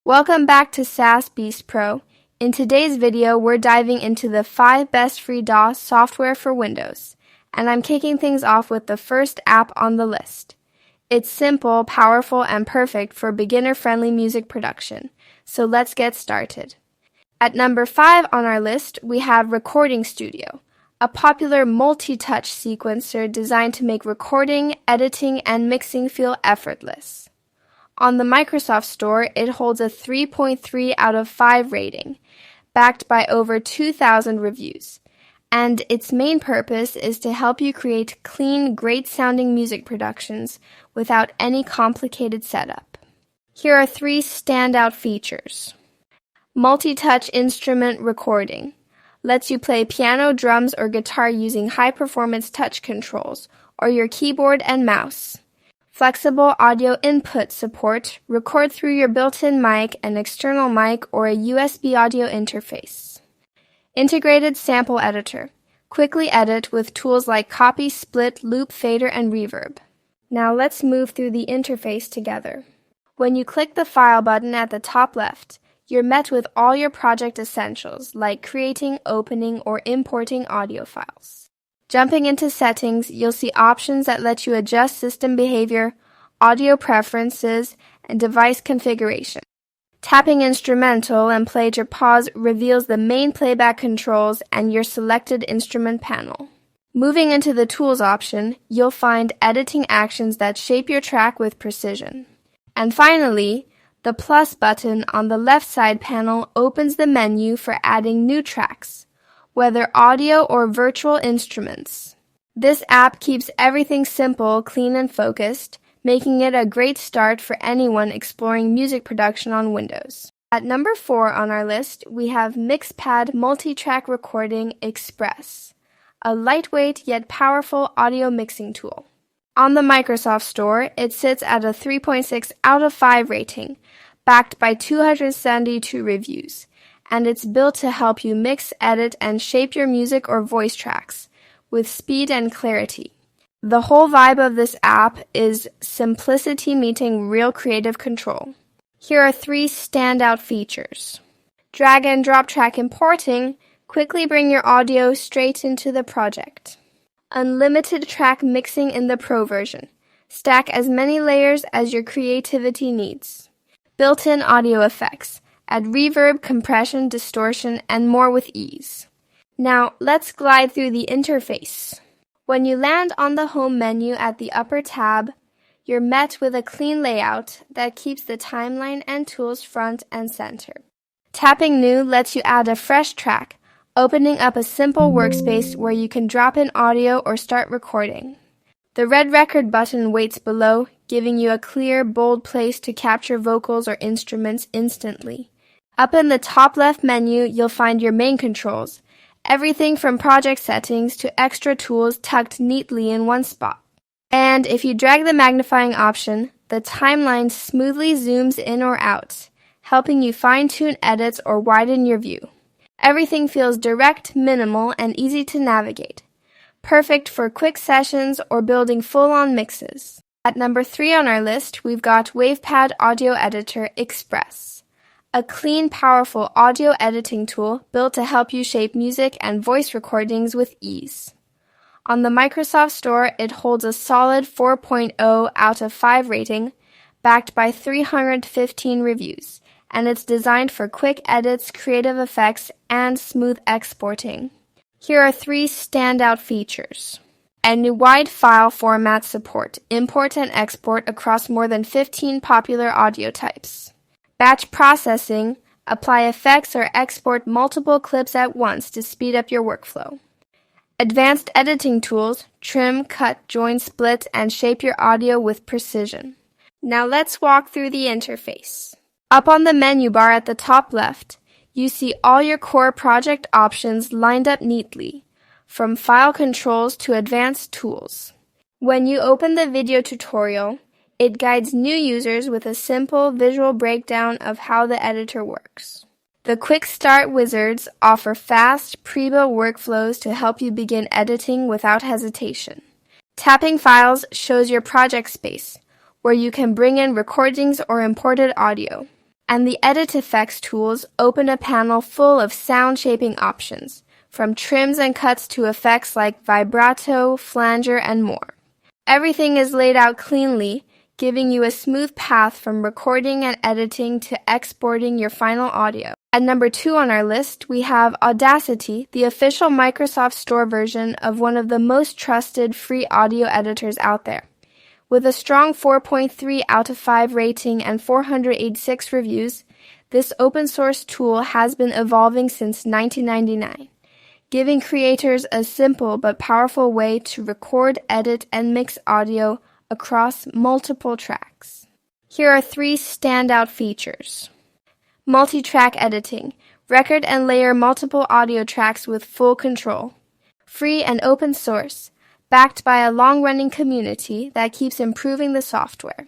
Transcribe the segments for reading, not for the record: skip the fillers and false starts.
Welcome back to Saas Beast Pro. In today's video, we're diving into the 5 best free DAW software for Windows, and I'm kicking things off with the first app on the list. It's simple, powerful, and perfect for beginner-friendly music production, so let's get started. At number 5 on our list, we have Recording Studio, a popular multi-touch sequencer designed to make recording, editing, and mixing feel effortless. On the Microsoft Store, it holds a 3.3 out of 5 rating, backed by over 2,000 reviews. And its main purpose is to help you create clean, great-sounding music productions without any complicated setup. Here are 3 standout features. Multi-touch instrument recording lets you play piano, drums, or guitar using high-performance touch controls, or your keyboard and mouse. Flexible audio input support, record through your built-in mic, an external mic, or a USB audio interface. Integrated sample editor. Quickly edit with tools like copy, split, loop, fader, and reverb. Now let's move through the interface together. When you click the File button at the top left, you're met with all your project essentials like creating, opening, or importing audio files. Jumping into settings, you'll see options that let you adjust system behavior, audio preferences, and device configuration. Tapping instrumental and play to pause reveals the main playback controls and your selected instrument panel. Moving into the tools option, you'll find editing actions that shape your track with precision. And finally, the plus button on the left side panel opens the menu for adding new tracks, whether audio or virtual instruments. This app keeps everything simple, clean, and focused, making it a great start for anyone exploring music production on Windows. At number 4 on our list, we have Mixpad Multi-Track Recording Express, a lightweight yet powerful audio mixing tool. On the Microsoft Store, it sits at a 3.6 out of 5 rating, backed by 272 reviews. And it's built to help you mix, edit, and shape your music or voice tracks with speed and clarity. The whole vibe of this app is simplicity meeting real creative control. Here are 3 standout features. Drag and drop track importing. Quickly bring your audio straight into the project. Unlimited track mixing in the Pro version. Stack as many layers as your creativity needs. Built-in audio effects. Add reverb, compression, distortion, and more with ease. Now, let's glide through the interface. When you land on the home menu at the upper tab, you're met with a clean layout that keeps the timeline and tools front and center. Tapping New lets you add a fresh track, opening up a simple workspace where you can drop in audio or start recording. The red record button waits below, giving you a clear, bold place to capture vocals or instruments instantly. Up in the top left menu, you'll find your main controls, everything from project settings to extra tools tucked neatly in one spot. And if you drag the magnifying option, the timeline smoothly zooms in or out, helping you fine-tune edits or widen your view. Everything feels direct, minimal, and easy to navigate. Perfect for quick sessions or building full-on mixes. At number 3 on our list, we've got WavePad Audio Editor Express, a clean, powerful audio editing tool built to help you shape music and voice recordings with ease. On the Microsoft Store, it holds a solid 4.0 out of 5 rating, backed by 315 reviews, and it's designed for quick edits, creative effects, and smooth exporting. Here are 3 standout features. And wide file format support, import and export across more than 15 popular audio types. Batch processing, apply effects or export multiple clips at once to speed up your workflow. Advanced editing tools, trim, cut, join, split, and shape your audio with precision. Now let's walk through the interface. Up on the menu bar at the top left, you see all your core project options lined up neatly, from file controls to advanced tools. When you open the video tutorial, it guides new users with a simple visual breakdown of how the editor works. The Quick Start wizards offer fast, pre-built workflows to help you begin editing without hesitation. Tapping Files shows your project space, where you can bring in recordings or imported audio. And the Edit Effects tools open a panel full of sound shaping options, from trims and cuts to effects like vibrato, flanger, and more. Everything is laid out cleanly, giving you a smooth path from recording and editing to exporting your final audio. At number 2 on our list, we have Audacity, the official Microsoft Store version of one of the most trusted free audio editors out there. With a strong 4.3 out of 5 rating and 486 reviews, this open source tool has been evolving since 1999, giving creators a simple but powerful way to record, edit, and mix audio across multiple tracks. Here are 3 standout features. Multi-track editing. Record and layer multiple audio tracks with full control. Free and open source, backed by a long-running community that keeps improving the software.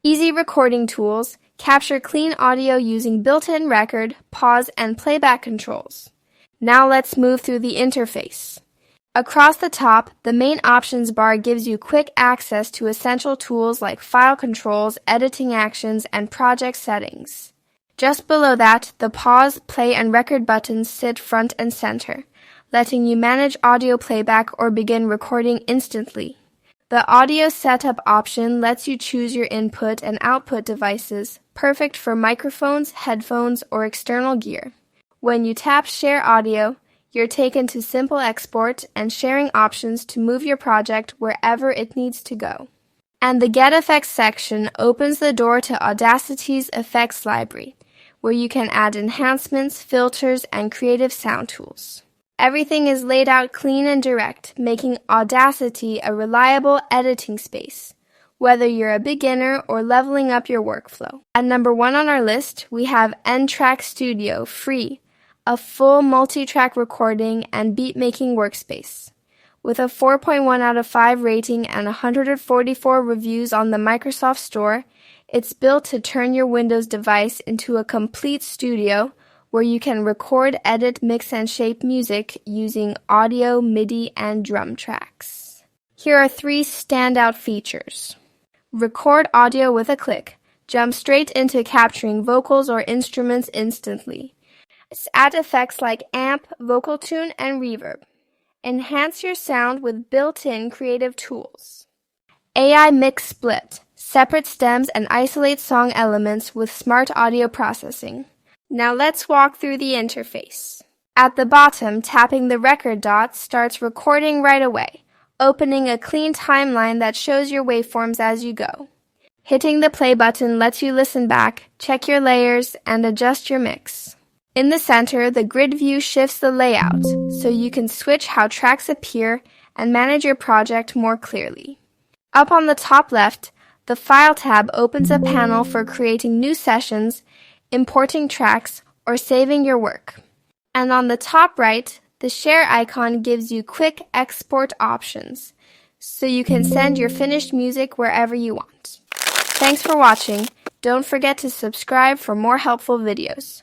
Easy recording tools capture clean audio using built-in record, pause, and playback controls. Now let's move through the interface. Across the top, the main options bar gives you quick access to essential tools like file controls, editing actions, and project settings. Just below that, the pause, play, and record buttons sit front and center, letting you manage audio playback or begin recording instantly. The audio setup option lets you choose your input and output devices, perfect for microphones, headphones, or external gear. When you tap Share Audio, you're taken to simple export and sharing options to move your project wherever it needs to go. And the Get Effects section opens the door to Audacity's effects library, where you can add enhancements, filters, and creative sound tools. Everything is laid out clean and direct, making Audacity a reliable editing space, whether you're a beginner or leveling up your workflow. At number 1 on our list, we have Endra Studio Free, a full multi-track recording and beat-making workspace. With a 4.1 out of 5 rating and 144 reviews on the Microsoft Store, it's built to turn your Windows device into a complete studio where you can record, edit, mix, and shape music using audio, MIDI, and drum tracks. Here are 3 standout features. Record audio with a click. Jump straight into capturing vocals or instruments instantly. Add effects like amp, vocal tune, and reverb. Enhance your sound with built-in creative tools. AI Mix Split. Separate stems and isolate song elements with smart audio processing. Now let's walk through the interface. At the bottom, tapping the record dot starts recording right away, opening a clean timeline that shows your waveforms as you go. Hitting the play button lets you listen back, check your layers, and adjust your mix. In the center, the grid view shifts the layout, so you can switch how tracks appear and manage your project more clearly. Up on the top left, the File tab opens a panel for creating new sessions, importing tracks, or saving your work. And on the top right, the Share icon gives you quick export options, so you can send your finished music wherever you want. Thanks for watching. Don't forget to subscribe for more helpful videos.